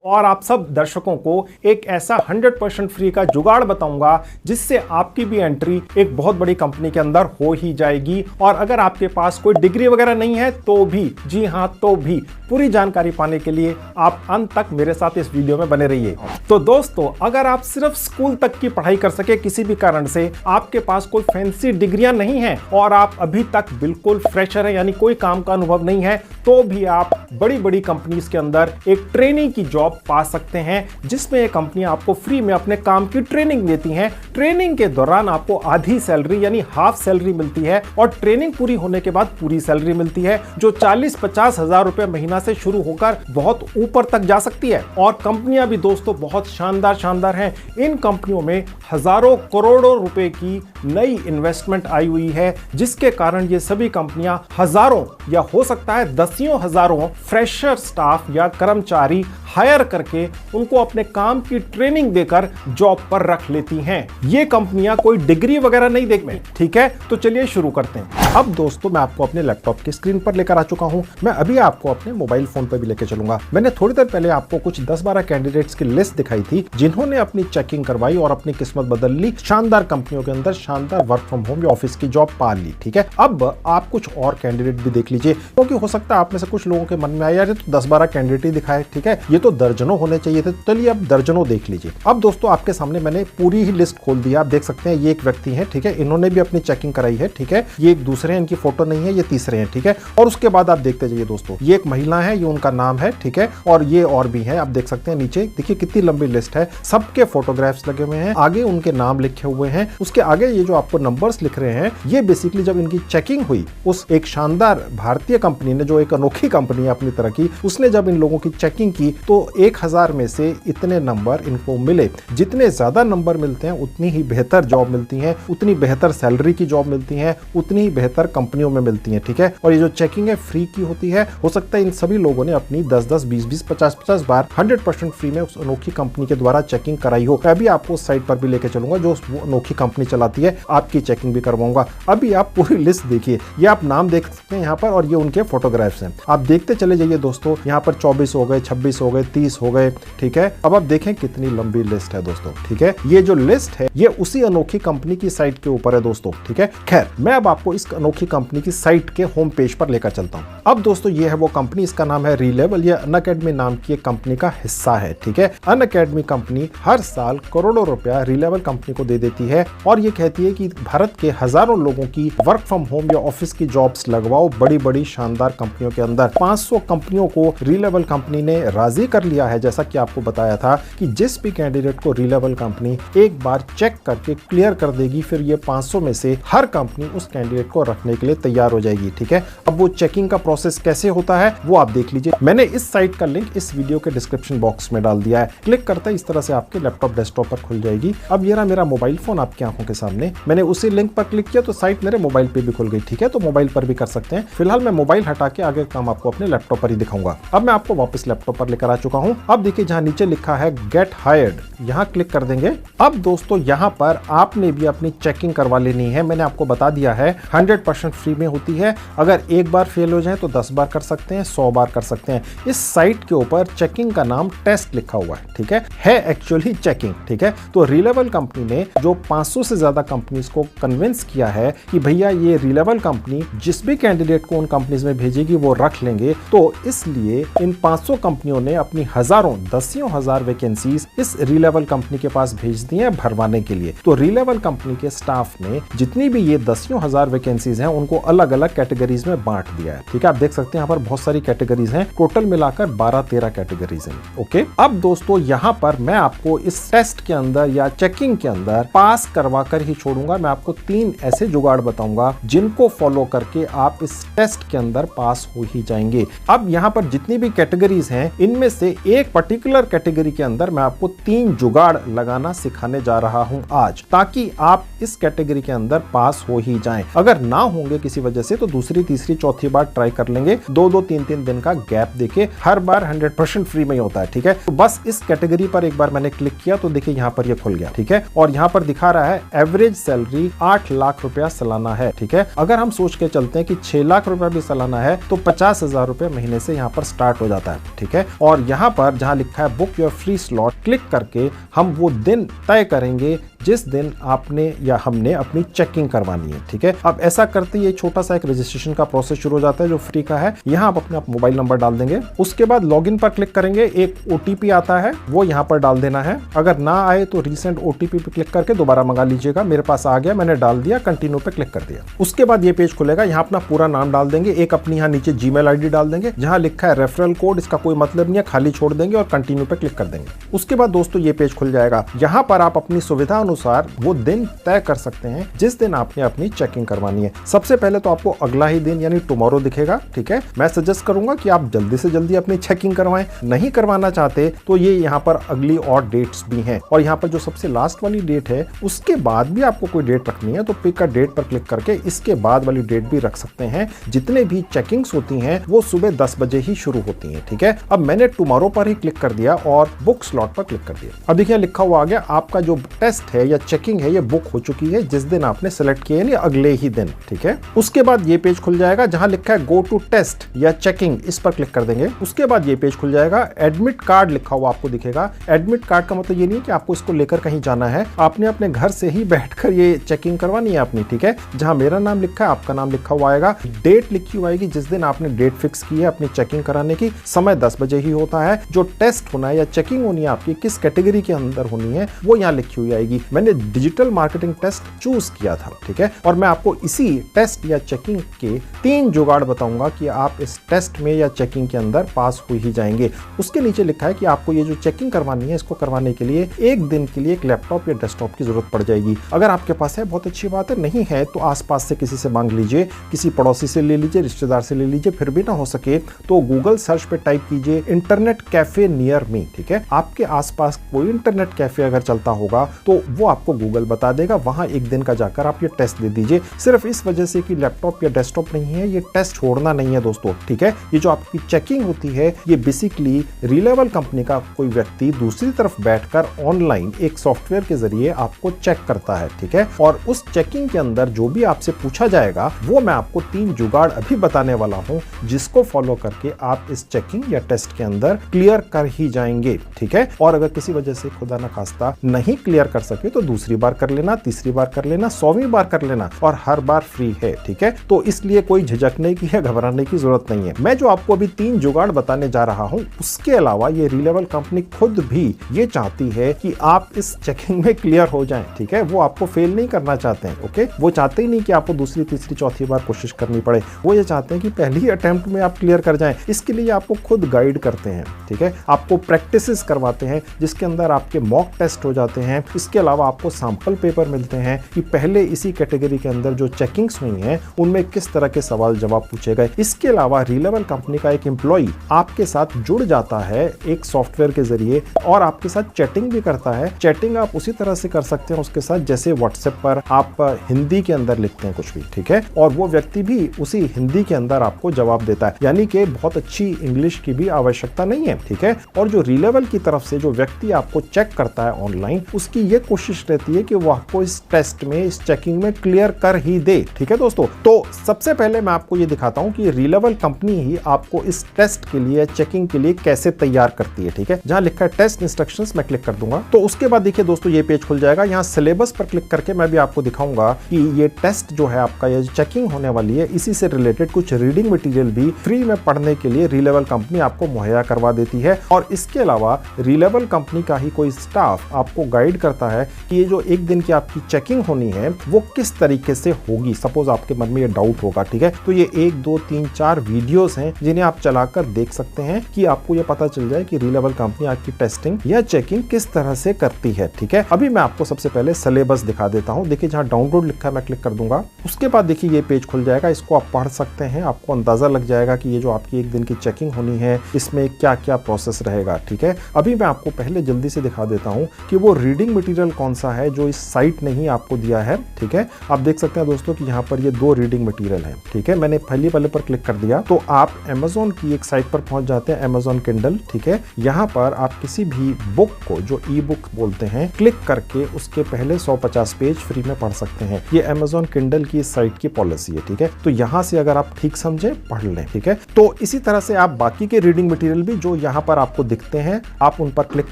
और आप सब दर्शकों को एक ऐसा 100% फ्री का जुगाड़ बताऊंगा जिससे आपकी भी एंट्री एक बहुत बड़ी कंपनी के अंदर हो ही जाएगी। और अगर आपके पास कोई डिग्री वगैरह नहीं है तो भी, जी हां तो भी, पूरी जानकारी पाने के लिए आप अंत तक मेरे साथ इस वीडियो में बने रहिए। तो दोस्तों, अगर आप सिर्फ स्कूल तक की पढ़ाई कर सके, किसी भी कारण से आपके पास कोई फैंसी डिग्रियां नहीं है और आप अभी तक बिल्कुल फ्रेशर हैं, यानी कोई काम का अनुभव नहीं है, तो भी आप बड़ी बड़ी कंपनीज के अंदर एक ट्रेनिंग की जॉब पा सकते हैं, जिसमें ये कंपनी आपको फ्री में अपने काम की ट्रेनिंग देती हैं। ट्रेनिंग के दौरान आपको आधी सैलरी यानी हाफ सैलरी मिलती है और ट्रेनिंग पूरी होने के बाद पूरी सैलरी मिलती है, जो 40-50 हजार रुपए महीना से शुरू होकर बहुत ऊपर तक जा सकती है। और कंपनियां भी दोस्तों बहुत शानदार हैं। इन कंपनियों में हजारों करोड़ों रुपए की नई इन्वेस्टमेंट आई हुई है, जिसके कारण ये सभी कंपनियां हजारों या हो सकता है दसियों हजारों फ्रेशर स्टाफ या कर्मचारी हायर करके उनको अपने काम की ट्रेनिंग देकर जॉब पर रख लेती हैं। ये कंपनियां कोई डिग्री वगैरह नहीं देखती, ठीक है? तो चलिए शुरू करते हैं। अब दोस्तों, मैं आपको अपने लैपटॉप की स्क्रीन पर लेकर आ चुका हूं। मैं अभी आपको अपने मोबाइल फोन पर भी लेकर चलूंगा। मैंने थोड़ी देर पहले आपको कुछ 10-12 कैंडिडेट्स की लिस्ट दिखाई थी, जिन्होंने अपनी चेकिंग करवाई और अपनी किस्मत बदल ली, शानदार कंपनियों के अंदर शानदार वर्क फ्रॉम होम या ऑफिस की जॉब पा ली, ठीक है? अब आप कुछ और कैंडिडेट भी देख लीजिए, क्योंकि हो सकता है आप में से कुछ लोगों के मन में आया यार तो 10-12 कैंडिडेट ही दिखाए, ठीक है? ये तो दर्जनों होने चाहिए थे। चलिए अब दर्जनों देख लीजिए। अब दोस्तों, आपके सामने मैंने पूरी ही लिस्ट खोल दी। आप देख सकते हैं ये एक व्यक्ति है, ठीक है? इन्होंने भी अपनी चेकिंग कराई है, ठीक है? ये एक दूसरे हैं, इनकी फोटो नहीं है, ये तीसरे हैं, ठीक है? और उसके बाद आप देखते जाइए दोस्तों, ये एक महिला है, ये उनका नाम है, ठीक है? और ये और भी है, आप देख सकते हैं नीचे देखिए कितनी लंबी लिस्ट है, सबके फोटोग्राफ्स लगे हुए हैं, आगे उनके नाम लिखे हुए हैं, उसके आगे ये जो आपको नंबर्स लिख रहे हैं, ये बेसिकली जब इनकी चेकिंग हुई उस एक शानदार भारतीय कंपनी ने, जो एक अनोखी कंपनी है अपनी तरह की, उसने जब इन लोगों की चेकिंग की तो 1000 में से इतने नंबर इनको मिले। जितने ज्यादा नंबर मिलते हैं उतनी ही बेहतर जॉब मिलती है, उतनी बेहतर सैलरी की जॉब मिलती है, उतनी ही बेहतर कंपनियों में मिलती है, ठीक है? और ये जो चेकिंग है फ्री की होती है। हो सकता है इन सभी लोगों ने अपनी 10-10, 20-20, 50-50 बार 100% फ्री में उस अनोखी कंपनी के द्वारा चेकिंग कराई हो। मैं अभी आपको उस साइट पर भी लेके चलूंगा जो वो अनोखी कंपनी चलाती है, आपकी चेकिंग भी करवाऊंगा। अभी आप पूरी लिस्ट देखिए, ये आप नाम देख सकते हैं यहाँ पर, और ये उनके फोटोग्राफ्स हैं। आप देखते चले जाइए दोस्तों, यहाँ पर 24 हो गए, 26 हो गए, 30 हो गए, ठीक है? अब आप देखें कितनी लंबी लिस्ट है दोस्तों, ठीक है? ये जो लिस्ट है ये उसी अनोखी कंपनी की साइट के ऊपर है दोस्तों, ठीक है? खैर, मैं अब आपको इस अनोखी कंपनी की साइट के होम पेज पर लेकर चलता हूं। अब दोस्तों, ये है वो कंपनी, इसका नाम है रीलेवल। ये अनअकैडमी नाम की एक कंपनी का हिस्सा है, ठीक है? अनअकैडमी कंपनी हर साल करोड़ों रुपया रीलेवल कंपनी को दे देती है और ये कहती है कि भारत के हजारों लोगों की वर्क फ्रॉम होम या ऑफिस की जॉब्स लगवाओ बड़ी बड़ी शानदार कंपनियों के अंदर। 500 कंपनियों को रीलेवल कंपनी ने राजी कर लिया है। जैसा कि आपको बताया था कि जिस भी कैंडिडेट को रीलेवल कंपनी एक बार चेक करके क्लियर कर देगी, फिर ये 500 में से हर कंपनी उस कैंडिडेट को रखने के लिए तैयार हो जाएगी, ठीक है? अब वो चेकिंग का प्रोसेस कैसे होता है वो आप देख लीजिए। मैंने इस साइट का लिंक इस वीडियो के डिस्क्रिप्शन बॉक्स में डाल दिया है। क्लिक करते ही इस तरह से आपके लैपटॉप डेस्कटॉप पर खुल जाएगी। अब ये रहा मेरा मोबाइल फोन आपकी आंखों के सामने। मैंने उसी लिंक पर क्लिक किया तो साइट मेरे मोबाइल पे भी खुल गई, ठीक है? तो मोबाइल पर भी कर सकते हैं। फिलहाल मैं मोबाइल हटा के आगे काम आपको अपने लैपटॉप पर ही दिखाऊंगा। अब मैं आपको वापस लैपटॉप पर लेकर आ चुका हूं। अब देखिए जहां नीचे लिखा है गेट हायर्ड, यहां क्लिक कर देंगे। अब दोस्तों, यहां पर आपने भी अपनी चेकिंग करवा लेनी है। मैंने आपको बता दिया है 100% फ्री में होती है। अगर एक बार फेल हो जाए तो 10 बार कर सकते हैं, 100 बार कर सकते हैं। इस साइट के ऊपर चेकिंग का नाम टेस्ट लिखा हुआ है, ठीक है एक्चुअली चेकिंग, ठीक है? तो रीलेवल कंपनी ने जो 500 से ज्यादा कंपनीज को कन्विंस किया है कि भैया ये रीलेवल कंपनी जिस भी कैंडिडेट को उन कंपनीज में भेजेगी वो रख लेंगे, तो इसलिए इन 500 कंपनियों ने अपनी हजारों, दसियों हजार वैकेंसीज इस रीलेवल कंपनी के पास भेज दी हैं भरवाने के लिए। तो रीलेवल कंपनी के स्टाफ ने जितनी भी ये दसियों हजार वैकेंसीज हैं उनको अलग अलग कैटेगरीज में बांट दिया है, ठीक है? आप देख सकते हैं यहाँ पर बहुत सारी कैटेगरीज हैं, टोटल मिलाकर 12-13 कैटेगरीज हैं, ओके? अब दोस्तों, यहाँ पर मैं आपको इस टेस्ट के अंदर या चेकिंग के अंदर पास करवा कर ही छोड़ूंगा। मैं आपको 3 ऐसे जुगाड़ बताऊंगा जिनको फॉलो करके आप इस टेस्ट के अंदर पास हो ही जाएंगे। अब यहाँ पर जितनी भी कैटेगरीज हैं, इनमें से एक पर्टिकुलर कैटेगरी के अंदर मैं आपको 3 जुगाड़ लगाना सिखाने जा रहा हूं आज, ताकि आप इस कैटेगरी के अंदर पास हो ही जाएं। अगर ना होंगे किसी वजह से तो दूसरी, तीसरी, चौथी बार ट्राई कर लेंगे। 2-2, 3-3 दिन का गैप देके, हर बार 100% फ्री में ही होता है, ठीक है? तो बस इस कैटेगरी पर एक बार मैंने क्लिक किया तो देखिए यहाँ पर ये खुल गया, ठीक है? और यहाँ पर दिखा रहा है एवरेज सैलरी 8 लाख रुपया सालाना है, ठीक है? अगर हम सोच के चलते हैं कि 6 लाख रुपया भी सालाना है तो 50,000 रुपए महीने से यहाँ पर स्टार्ट हो जाता है, ठीक है? और यहाँ पर जहाँ लिखा है book your free slot click करके हम वो दिन तय करेंगे जिस दिन आपने या हमने अपनी चेकिंग करवानी है। ठीक है, अब ऐसा करते ही छोटा सा एक रजिस्ट्रेशन का प्रोसेस शुरू हो जाता है जो फ्री का है। यहाँ आप अपना मोबाइल नंबर डाल देंगे, उसके बाद लॉगिन पर क्लिक करेंगे, एक ओटीपी आता है वो यहाँ पर डाल देना है। अगर ना आए तो रीसेंट ओटीपी पे क्लिक करके दोबारा मंगा लीजिएगा। मेरे पास आ गया, मैंने डाल दिया, कंटिन्यू पे क्लिक कर दिया। उसके बाद ये पेज खुलेगा, यहाँ अपना पूरा नाम डाल देंगे, एक अपनी यहाँ नीचे जीमेल आईडी डाल देंगे, जहाँ लिखा है रेफरल कोड, इसका कोई मतलब नहीं है, खाली छोड़ देंगे और कंटिन्यू पे क्लिक कर देंगे। उसके बाद दोस्तों ये पेज खुल जाएगा, यहाँ पर आप अपनी सुविधा अनुसार वो दिन तय कर सकते हैं जिस दिन आपने अपनी चेकिंग करवानी है। सबसे पहले तो आपको अगला ही दिन यानी टुमारो दिखेगा। ठीक है, मैं सजेस्ट करूंगा कि आप जल्दी से जल्दी अपनी चेकिंग करवाएं। नहीं करवाना चाहते तो ये यहाँ पर अगली और डेट्स भी हैं, और यहाँ पर जो सबसे लास्ट वाली डेट है उसके बाद भी आपको कोई डेट रखनी है तो पिक अ डेट पर क्लिक करके इसके बाद वाली डेट भी रख सकते हैं। जितने भी चेकिंग्स होती हैं वो सुबह 10 बजे ही शुरू होती हैं। ठीक है, अब मैंने टुमारो पर ही क्लिक कर दिया और बुक स्लॉट पर क्लिक कर दिया। अब देखिए लिखा हुआ आ गया आपका जो टेस्ट है या चेकिंग है ये बुक हो चुकी है जिस दिन आपने सेलेक्ट किया है, अगले ही दिन। ठीक है, उसके बाद ये पेज खुल जाएगा जहां लिखा है गो टू टेस्ट या चेकिंग, इस पर क्लिक कर देंगे। उसके बाद ये पेज खुल जाएगा, एडमिट कार्ड लिखा हुआ आपको दिखेगा। एडमिट कार्ड का मतलब ये नहीं है कि आपको इसको लेकर कहीं जाना है, आपने अपने घर से ही बैठकर ये चेकिंग करवानी है अपनी। ठीक है, जहां मेरा नाम लिखा है आपका नाम लिखा हुआ आएगा, डेट लिखी हुई आएगी जिस दिन आपने डेट फिक्स की है अपनी चेकिंग कराने की, समय 10 बजे ही होता है। जो टेस्ट होना है या चेकिंग होनी है आपकी किस कैटेगरी के अंदर होनी है वो यहाँ लिखी हुई आएगी। मैंने डिजिटल मार्केटिंग टेस्ट चूज किया था। ठीक है, और मैं आपको इसी टेस्ट या चेकिंग के 3 जुगाड़ बताऊंगा कि आप इस टेस्ट में या चेकिंग के अंदर पास हो ही जाएंगे। उसके नीचे लिखा है कि आपको ये जो चेकिंग करवानी है इसको करवाने के लिए एक दिन के लिए एक लैपटॉप या डेस्कटॉप की जरूरत पड़ जाएगी। अगर आपके पास है बहुत अच्छी बात है, नहीं है तो आसपास से किसी से मांग लीजिए, किसी पड़ोसी से ले लीजिए, रिश्तेदार से ले लीजिए। फिर भी ना हो सके तो गूगल सर्च पे टाइप कीजिए इंटरनेट कैफे नियर मी। ठीक है, आपके आसपास कोई इंटरनेट कैफे अगर चलता होगा तो वो आपको गूगल बता देगा, वहां एक दिन का जाकर आप ये टेस्ट दे दीजिए। सिर्फ इस वजह से कि लैपटॉप या डेस्कटॉप नहीं है, ये टेस्ट छोड़ना नहीं है दोस्तों। ठीक है, ये जो आपकी चेकिंग होती है ये बेसिकली रीलेवल कंपनी का कोई व्यक्ति दूसरी तरफ बैठकर ऑनलाइन एक सॉफ्टवेयर के जरिए आपको चेक करता है। ठीक है, और उस चेकिंग के अंदर जो भी आपसे पूछा जाएगा वो मैं आपको 3 जुगाड़ अभी बताने वाला हूं जिसको फॉलो करके आप इस चेकिंग या टेस्ट के अंदर क्लियर कर ही जाएंगे। ठीक है, और अगर किसी वजह से खुदा ना खास्ता नहीं क्लियर कर सके तो दूसरी बार कर लेना, तीसरी बार कर लेना, 100वीं बार कर लेना, और हर बार फ्री है। ठीक है, तो इसलिए कोई झिझकने की या घबराने की जरूरत नहीं है। मैं जो आपको अभी 3 जुगाड़ बताने जा रहा हूं उसके अलावा ये रीलेवल कंपनी खुद भी ये चाहती है कि आप इस चेकिंग में क्लियर हो जाएं। ठीक है, वो आपको फेल नहीं करना चाहते हैं। ओके, वो चाहते ही नहीं कि आपको दूसरी, तीसरी, चौथी बार कोशिश करनी पड़े, वो ये चाहते हैं कि पहली अटेम्प्ट में आप क्लियर कर जाएं। इसके लिए आपको खुद गाइड करते हैं। ठीक है, आपको प्रैक्टिसेस करवाते हैं जिसके अंदर आपके मॉक टेस्ट हो जाते हैं। इसके अलावा आपको सैंपल पेपर मिलते हैं कि पहले इसी कैटेगरी के अंदर जो चेकिंग्स हुई हैं उनमें किस तरह के सवाल जवाब पूछे गए। इसके अलावा रीलेवल कंपनी का एक एम्प्लॉय आपके साथ जुड़ जाता है एक सॉफ्टवेयर के जरिए और आपके साथ चैटिंग भी करता है। चैटिंग आप उसी तरह से कर सकते हैं उसके साथ जैसे व्हाट्सएप पर आप हिंदी के अंदर लिखते हैं कुछ भी। ठीक है, और वो व्यक्ति भी उसी हिंदी के अंदर आपको जवाब देता है, यानी कि बहुत अच्छी इंग्लिश की भी आवश्यकता नहीं है। ठीक है, और जो रीलेवल की तरफ से जो व्यक्ति आपको चेक करता है ऑनलाइन उसकी ये कोशिश रहती है कि वो आपको इस टेस्ट में, इस चेकिंग में क्लियर कर ही दे। ठीक है दोस्तों, तो सबसे पहले मैं आपको ये दिखाता हूं कि रीलेवल कंपनी ही आपको इस टेस्ट के लिए, चेकिंग के लिए कैसे तैयार करती है। ठीक है, जहां लिखा है टेस्ट इंस्ट्रक्शंस मैं क्लिक कर दूंगा तो उसके बाद देखिए दोस्तों ये पेज खुल जाएगा। यहाँ सिलेबस पर क्लिक करके मैं भी आपको दिखाऊंगा कि ये टेस्ट जो है आपका, ये चेकिंग होने वाली है, इसी से रिलेटेड कुछ रीडिंग मटेरियल भी फ्री में पढ़ने के लिए रीलेवल कंपनी आपको मुहैया करवा देती है। और इसके अलावा रीलेवल कंपनी का ही कोई स्टाफ आपको गाइड करता है कि ये जो एक दिन की आपकी चेकिंग होनी है वो किस तरीके से होगी। सपोज आपके मन में ये डाउट होगा। ठीक है, तो ये 1, 2, 3, 4 वीडियोस हैं जिन्हें आप चलाकर देख सकते हैं कि आपको ये पता चल जाए कि रीलेवल कंपनी आपकी टेस्टिंग या चेकिंग किस तरह से करती है। ठीक है, अभी मैं आपको सबसे पहले सिलेबस दिखा देता हूं। देखिए जहां डाउनलोड लिखा है मैं क्लिक कर दूंगा। उसके बाद देखिए ये पेज खुल जाएगा, इसको आप पढ़ सकते हैं। आपको अंदाजा लग जाएगा कि ये जो आपकी एक दिन की चेकिंग होनी है इसमें क्या क्या प्रोसेस रहेगा। ठीक है, अभी मैं आपको पहले जल्दी से दिखा देता हूं कि वो रीडिंग मटेरियल कौन सा है जो इस साइट ने ही आपको दिया है। ठीक है, आप देख सकते हैं दोस्तों कि यहाँ पर ये 2 रीडिंग मटेरियल है। ठीक है, मैंने पहले वाले पर क्लिक कर दिया तो आप Amazon की एक साइट पर पहुंच जाते हैं, Amazon Kindle। ठीक है, यहाँ पर आप किसी भी बुक को, जो ई बुक बोलते हैं, क्लिक करके उसके पहले 150 पेज फ्री में पढ़ सकते हैं। ये Amazon Kindle की इस साइट की पॉलिसी है। ठीक है, तो यहाँ से अगर आप ठीक समझे पढ़ लें। ठीक है, तो इसी तरह से आप बाकी के रीडिंग मटेरियल भी जो यहाँ पर आपको दिखते हैं, आप उन पर क्लिक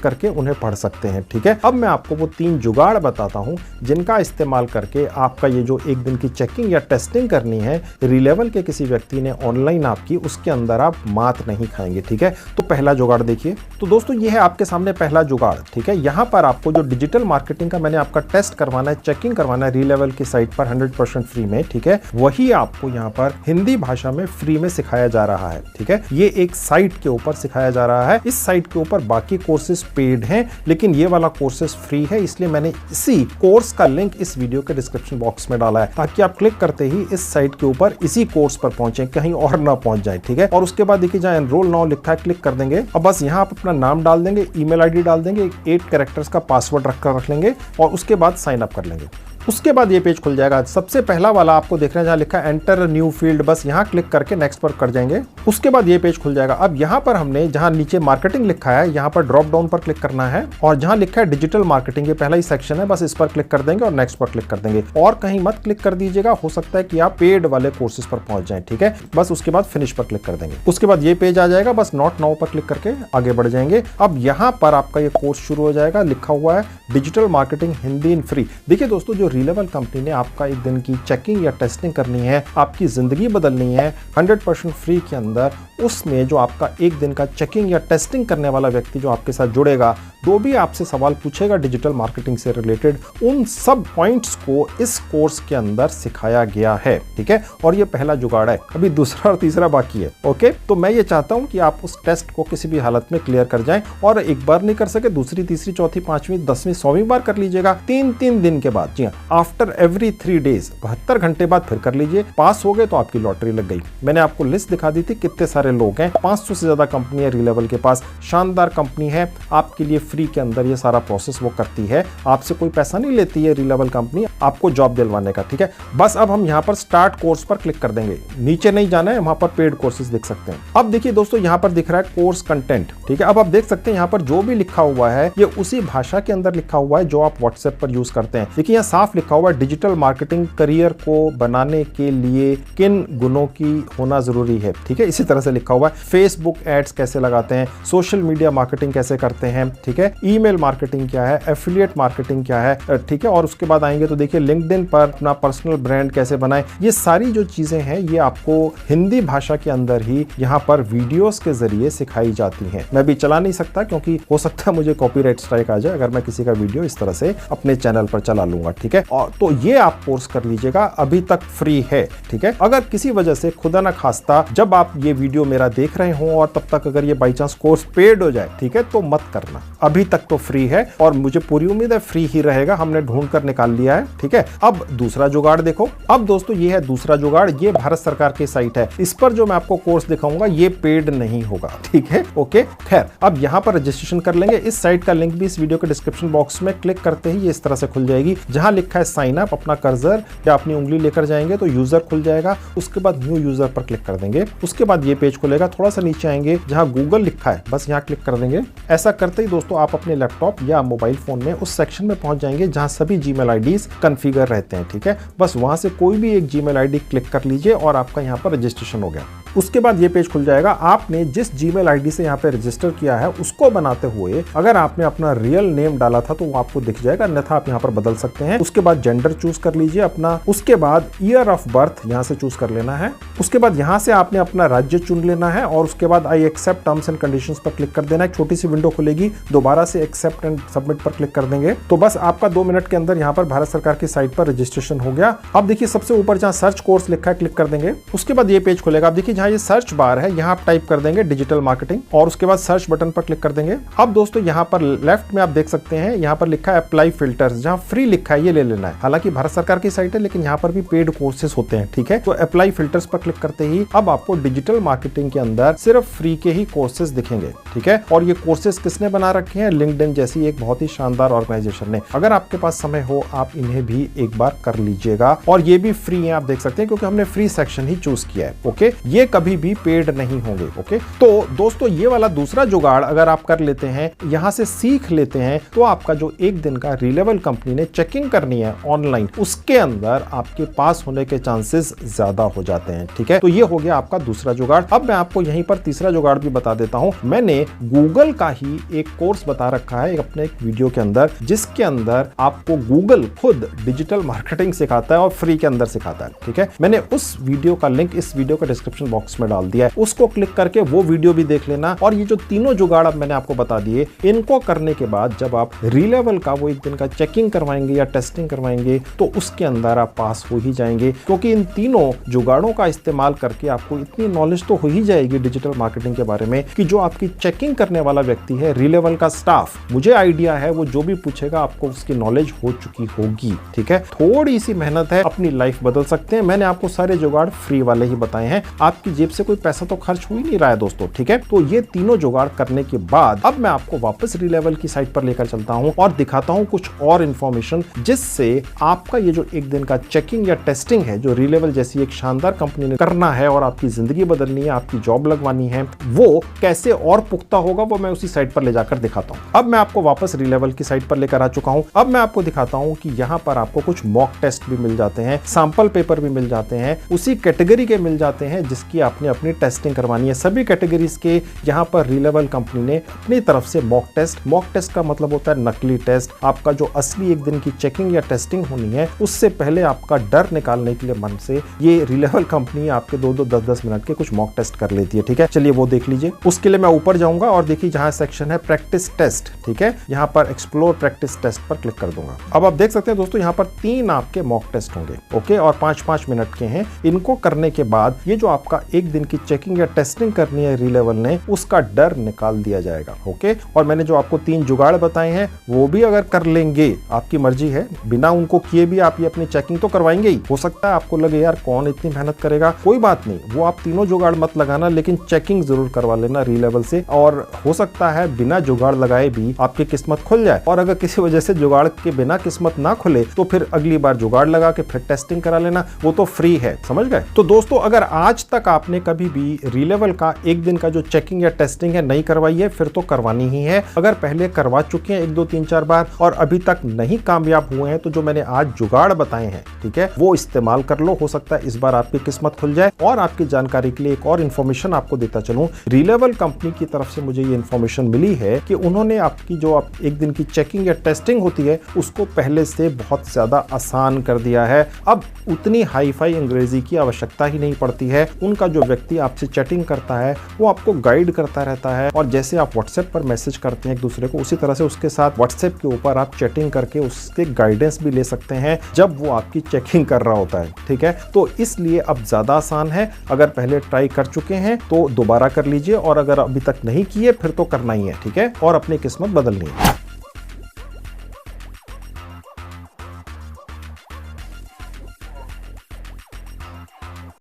करके उन्हें पढ़ सकते हैं। ठीक है, अब मैं आपको वो 3 जुगाड़ बताता हूँ जिनका इस्तेमाल करके आपका ये जो एक दिन की चेकिंग या टेस्टिंग करनी है, रीलेवल के किसी व्यक्ति ने ऑनलाइन आपकी, उसके अंदर आप मात नहीं खाएंगे। ठीक है, तो पहला जुगाड़ देखिए। तो दोस्तों ये है आपके सामने पहला जुगाड़। ठीक है, यहाँ पर आपको जो डिजिटल मार्केटिंग का मैंने आपका टेस्ट करवाना है, चेकिंग करवाना है रीलेवल की साइट पर 100% फ्री में। ठीक है, वही आपको यहाँ पर हिंदी भाषा में फ्री में सिखाया जा रहा है। ठीक है, ये एक साइट के ऊपर सिखाया जा रहा है। इस साइट के ऊपर बाकी कोर्सेज पेड हैं, लेकिन ये वाला कोर्सेज फ्री है, इसलिए मैंने इसी कोर्स का लिंक इस वीडियो के डिस्क्रिप्शन बॉक्स में डाला है, ताकि आप क्लिक करते ही इस साइट के ऊपर इसी कोर्स पर पहुंचे, कहीं और ना पहुंच जाए। ठीक है, और उसके बाद देखिए जहां एनरोल नाउ लिखा है, क्लिक कर देंगे। अब बस यहाँ आप अपना नाम डाल देंगे, ईमेल आईडी डाल देंगे, 8 कैरेक्टर्स का पासवर्ड रख लेंगे और उसके बाद साइन अप कर लेंगे। उसके बाद ये पेज खुल जाएगा। सबसे पहला वाला आपको देख रहे हैं जहां लिखा है एंटर न्यू फील्ड, बस यहां क्लिक करके नेक्स्ट पर कर जाएंगे। उसके बाद ये पेज खुल जाएगा। अब यहां पर हमने जहां नीचे मार्केटिंग लिखा है, यहां पर ड्रॉप डाउन पर क्लिक करना है और जहां लिखा है डिजिटल मार्केटिंग, ये पहला ही सेक्शन है, बस इस पर क्लिक कर देंगे और नेक्स्ट पर क्लिक कर देंगे और कहीं मत क्लिक कर दीजिएगा, हो सकता है कि आप पेड वाले कोर्सेज पर पहुंच जाए। ठीक है, बस उसके बाद फिनिश पर क्लिक कर देंगे। उसके बाद ये पेज आ जाएगा, बस नॉट नाउ पर क्लिक करके आगे बढ़ जाएंगे। अब यहां पर आपका ये कोर्स शुरू हो जाएगा, लिखा हुआ है digital marketing Hindi in free. देखिए दोस्तों, जो रीलेवल कंपनी ने आपका एक दिन की चेकिंग या टेस्टिंग करनी है, आपकी जिंदगी बदलनी है 100% फ्री के अंदर, उसमें जो आपका एक दिन का चेकिंग या टेस्टिंग करने वाला व्यक्ति जो आपके साथ जुड़ेगा, जो भी आपसे सवाल पूछेगा डिजिटल मार्केटिंग से रिलेटेड, उन सब पॉइंट्स को इस कोर्स के अंदर सिखाया गया है। ठीक है, और ये पहला जुगाड़ है, अभी दूसरा और तीसरा बाकी है। ओके, तो मैं ये चाहता हूं कि आप उस टेस्ट को किसी भी हालत में क्लियर कर जाएं और एक बार नहीं कर सके, दूसरी, तीसरी, चौथी, 5वीं, 10वीं, 100वीं बार कर लीजिएगा, 3 दिन के बाद। जी हाँ, आफ्टर एवरी 3 डेज, 72 घंटे बाद फिर कर लीजिए। पास हो गए तो आपकी लॉटरी लग गई। मैंने आपको लिस्ट दिखा दी थी कितने सारे लोग हैं, 500 से ज्यादा कंपनी है रीलेवल के पास, शानदार कंपनी है, आपके लिए फ्री के अंदर ये सारा प्रोसेस वो करती है, आपसे कोई पैसा नहीं लेती है रीलेवल कंपनी आपको जॉब दिलवाने का। ठीक है, बस अब हम यहाँ पर स्टार्ट कोर्स पर क्लिक कर देंगे, नीचे नहीं जाना है, वहां पर पेड कोर्सेज देख सकते हैं। अब देखिए दोस्तों, यहाँ पर दिख रहा है कोर्स कंटेंट। ठीक है, अब आप देख सकते हैं यहाँ पर जो भी लिखा हुआ है ये उसी भाषा के अंदर लिखा हुआ है जो आप व्हाट्सएप पर यूज करते हैं। देखिए यहाँ साफ लिखा हुआ है डिजिटल मार्केटिंग करियर को बनाने के लिए किन गुणों की होना जरूरी है। ठीक है, इसी तरह से लिखा हुआ है फेसबुक एड्स कैसे लगाते हैं, सोशल मीडिया मार्केटिंग कैसे करते हैं। ठीक है, ईमेल मार्केटिंग क्या है, एफिलिएट मार्केटिंग क्या है। ठीक है, और उसके बाद आएंगे तो देखिए लिंक्डइन पर अपना पर्सनल ब्रांड कैसे बनाएं। ये सारी जो चीजें हैं ये आपको हिंदी भाषा के अंदर ही यहाँ पर वीडियोस के जरिए सिखाई जाती हैं। मैं भी चला नहीं सकता क्योंकि हो सकता है मुझे कॉपीराइट स्ट्राइक आ जाए अगर मैं किसी का वीडियो इस तरह से अपने चैनल पर चला लूंगा। ठीक है, और तो ये आप कोर्स कर लीजिएगा, अभी तक फ्री है। ठीक है, अगर किसी वजह से खुदा ना खास्ता जब आप ये वीडियो मेरा देख रहे हो और तब तक अगर ये बाई चांस कोर्स पेड हो जाए, ठीक है, तो मत करना, अभी तक तो फ्री है और मुझे पूरी उम्मीद है फ्री ही रहेगा, हमने ढूंढ कर निकाल लिया है। ठीक है, अब दूसरा जुगाड़ देखो। अब दोस्तों ये है दूसरा जुगाड़, ये भारत सरकार की साइट है, इस पर जो मैं आपको कोर्स दिखाऊंगा ये पेड नहीं होगा। ठीक है, ओके, खैर अब यहां पर रजिस्ट्रेशन कर लेंगे। इस साइट का लिंक भी इस वीडियो के डिस्क्रिप्शन बॉक्स में क्लिक करते ही ये इस तरह से खुल जाएगी, जहां लिखा है साइन अप, अपना कर्सर या अपनी उंगली लेकर जाएंगे तो यूजर खुल जाएगा। उसके बाद न्यू यूजर पर क्लिक कर देंगे। उसके बाद ये पेज खुलेगा, थोड़ा सा नीचे आएंगे जहां गूगल लिखा है, बस यहां क्लिक कर देंगे। ऐसा करते ही दोस्तों आप अपने लैपटॉप या मोबाइल फोन में उस सेक्शन में पहुंच जाएंगे जहां सभी जीमेल आईडीज कॉन्फ़िगर रहते हैं। ठीक है, बस वहां से कोई भी एक जीमेल आईडी क्लिक कर लीजिए और आपका यहां पर रजिस्ट्रेशन हो गया। उसके बाद ये पेज खुल जाएगा। आपने जिस जीमेल आईडी से यहाँ पे रजिस्टर किया है उसको बनाते हुए अगर आपने अपना रियल नेम डाला था तो वो आपको दिख जाएगा, अन्यथा आप यहाँ पर बदल सकते हैं। उसके बाद जेंडर चूज कर लीजिए अपना, उसके बाद ईयर ऑफ बर्थ यहाँ से चूज कर लेना है। उसके बाद यहाँ से आपने अपना राज्य चुन लेना है और उसके बाद I accept terms and conditions पर क्लिक कर देना है। छोटी सी विंडो खुलेगी, दोबारा से एक्सेप्ट एंड सबमिट पर क्लिक कर देंगे तो बस आपका 2 मिनट के अंदर यहाँ पर भारत सरकार की साइट पर रजिस्ट्रेशन हो गया। अब देखिए सबसे ऊपर जहाँ सर्च कोर्स लिखा है क्लिक कर देंगे। उसके बाद ये पेज खुलेगा। अब देखिए जहां ये सर्च बार है यहाँ आप टाइप कर देंगे डिजिटल मार्केटिंग और उसके बाद सर्च बटन पर क्लिक कर देंगे। अब दोस्तों यहाँ पर लेफ्ट में आप देख सकते हैं यहाँ पर लिखा है अप्लाई फिल्टर्स, जहां फ्री लिखा है ये ले लेना है। हालांकि भारत सरकार की साइट है लेकिन यहाँ पर भी पेड कोर्सेज होते हैं, ठीक है। तो अप्लाई फिल्टर्स पर क्लिक करते ही अब आपको डिजिटल मार्केटिंग के अंदर सिर्फ फ्री के ही कोर्सेज दिखेंगे, ठीक है। और ये कोर्सेज किसने बना रखे हैं? लिंक्डइन जैसी एक बहुत ही शानदार ऑर्गेनाइजेशन ने। अगर आपके पास समय हो आप इन्हें भी एक बार कर लीजिएगा और ये भी फ्री है, आप देख सकते हैं क्योंकि हमने फ्री सेक्शन ही चूज किया है। ओके, ये कभी भी पेड नहीं होंगे। ओके, तो दोस्तों ये वाला दूसरा जुगाड़ अगर आप कर लेते हैं, यहां से सीख लेते हैं, तो आपका जो एक दिन का रीलेवल कंपनी ने चेकिंग करनी है ऑनलाइन, उसके अंदर आपके पास होने के चांसेस ज्यादा हो जाते हैं, ठीक है। तो ये हो गया आपका दूसरा जुगाड़। अब मैं आपको यहीं पर तीसरा जुगाड़ भी बता देता हूं। मैंने गूगल का ही एक कोर्स बता रखा है अपने एक वीडियो के अंदर, जिसके अंदर आपको गूगल खुद डिजिटल मार्केटिंग सिखाता है और फ्री के अंदर सिखाता है, ठीक है। मैंने उस वीडियो का लिंक इस वीडियो का डिस्क्रिप्शन बॉक्स में डाल दिया है, उसको क्लिक करके वो वीडियो भी देख लेना। और ये जो तीनों जुगाड़ अब मैंने आपको बता दिए, इनको करने के बाद जब आप रीलेवल का वो एक दिन का चेकिंग करवाएंगे या टेस्टिंग करवाएंगे तो उसके अंदर आप पास हो ही जाएंगे, क्योंकि इन तीनों जुगाड़ों का इस्तेमाल करके आपको इतनी नॉलेज तो हो ही जाएगी डिजिटल मार्केटिंग के बारे में कि जो आपकी चेकिंग करने वाला व्यक्ति है, रीलेवल का स्टाफ, मुझे आइडिया है वो जो भी पूछेगा आपको उसकी नॉलेज हो चुकी होगी, ठीक है। थोड़ी सी मेहनत है, अपनी लाइफ बदल सकते हैं। मैंने आपको सारे जुगाड़ फ्री वाले ही बताए हैं, आपकी जेब से कोई पैसा तो खर्च हो ही नहीं रहा है दोस्तों, ठीक है। तो ये तीनों जुगाड़ करने के बाद अब मैं आपको वापस रीलेवल की साइट पर लेकर चलता हूं और दिखाता हूं कुछ और इंफॉर्मेशन, जिससे आपका ये जो एक दिन का चेकिंग या टेस्टिंग है, जो रीलेवल जैसी एक शानदार कंपनी ने करना है और आपकी जिंदगी बदलनी है, आपकी जॉब लगवानी है, वो कैसे और पुख्ता होगा वो मैं उसी साइट पर ले जाकर दिखाता हूं। अब मैं आपको वापस रीलेवल की साइट पर लेकर आ चुका हूं। अब मैं आपको दिखाता हूं कि यहां पर आपको कुछ मॉक टेस्ट भी मिल जाते हैं, सैंपल पेपर भी मिल जाते हैं, उसी कैटेगरी के मिल जाते हैं जिसकी आपने अपनी टेस्टिंग करवानी है। सभी कैटेगरीज के यहां पर रीलेवल कंपनी ने अपनी तरफ से मॉक टेस्ट का मतलब होता है नकली टेस्ट। आपका जो असली एक दिन की चेकिंग या टेस्टिंग होनी है उससे पहले आपका डर निकालने के लिए मन से ये रीलेवल कंपनी आपके 2-2, 10-10 मिनट के कुछ मॉक टेस्ट कर लेती है, ठीक है। चलिए वो देख लीजिए। उसके लिए मैं ऊपर जाऊंगा और देखिए जहां सेक्शन है प्रैक्टिस टेस्ट, ठीक है, यहां पर एक्सप्लोर प्रैक्टिस टेस्ट पर क्लिक कर दूंगा। अब आप देख सकते हैं दोस्तों, यहां पर 3 आपके मॉक टेस्ट होंगे, ओके, और 5-5 मिनट के हैं। इनको करने के बाद ये जो आपका एक दिन की चेकिंग या टेस्टिंग करनी है रीलेवल ने, उसका डर निकाल दिया जाएगा, ओके। और मैंने जो आपको 3 जुगाड़ बताए हैं वो भी अगर कर लेंगे, आपकी मर्जी है, बिना उनको किए भी आप ये अपनी चेकिंग तो करवाएंगे ही। हो सकता है आपको लगे यार कौन इतनी मेहनत करेगा, कोई बात नहीं, वो आप तीनों जुगाड़ मत लगाना, लेकिन चेकिंग जरूर करवा लेना रीलेवल से। और हो सकता है बिना जुगाड़ लगाए भी आपकी किस्मत खुल जाए, और अगर किसी वजह से जुगाड़ के बिना किस्मत ना खुले तो फिर अगली बार जुगाड़ लगा के फिर टेस्टिंग करा लेना, वो तो फ्री है, समझ गए। तो दोस्तों अगर आज तक आपने कभी भी रीलेवल का एक दिन का जो चेकिंग या टेस्टिंग है नहीं करवाई है, फिर तो करवानी ही है। अगर पहले करवा चुके हैं 1, 2, 3, 4 बार और अभी तक नहीं कामयाब हुए हैं, तो जो मैंने आज जुगाड़ बताए हैं, ठीक है, वो इस्तेमाल कर लो। हो सकता है इस बार आपकी किस्मत खुल जाए। और आपकी जानकारी के लिए एक और इन्फॉर्मेशन आपको देता चलूं, रीलेवल कंपनी की तरफ से मुझे ये इन्फॉर्मेशन मिली है कि उन्होंने आपकी जो एक दिन की चेकिंग या टेस्टिंग होती है उसको पहले से बहुत ज्यादा आसान कर दिया है। अब उतनी हाई फाई अंग्रेजी की आवश्यकता ही नहीं पड़ती है। उनका जो व्यक्ति आपसे चैटिंग करता है वो आपको गाइड करता रहता है, और जैसे आप व्हाट्सएप पर मैसेज करते हैं एक दूसरे को, उसी तरह से उसके साथ व्हाट्सएप के ऊपर आप चैटिंग करके उसके गाइडेंस भी ले सकते हैं जब वो आपकी चेकिंग कर रहा होता है, ठीक है। तो इसलिए अब ज्यादा आसान है। अगर पहले ट्राई कर चुके हैं तो दोबारा कर लीजिए, और अगर अभी तक नहीं किए फिर तो करना ही है, ठीक है, और अपनी किस्मत बदलनी है।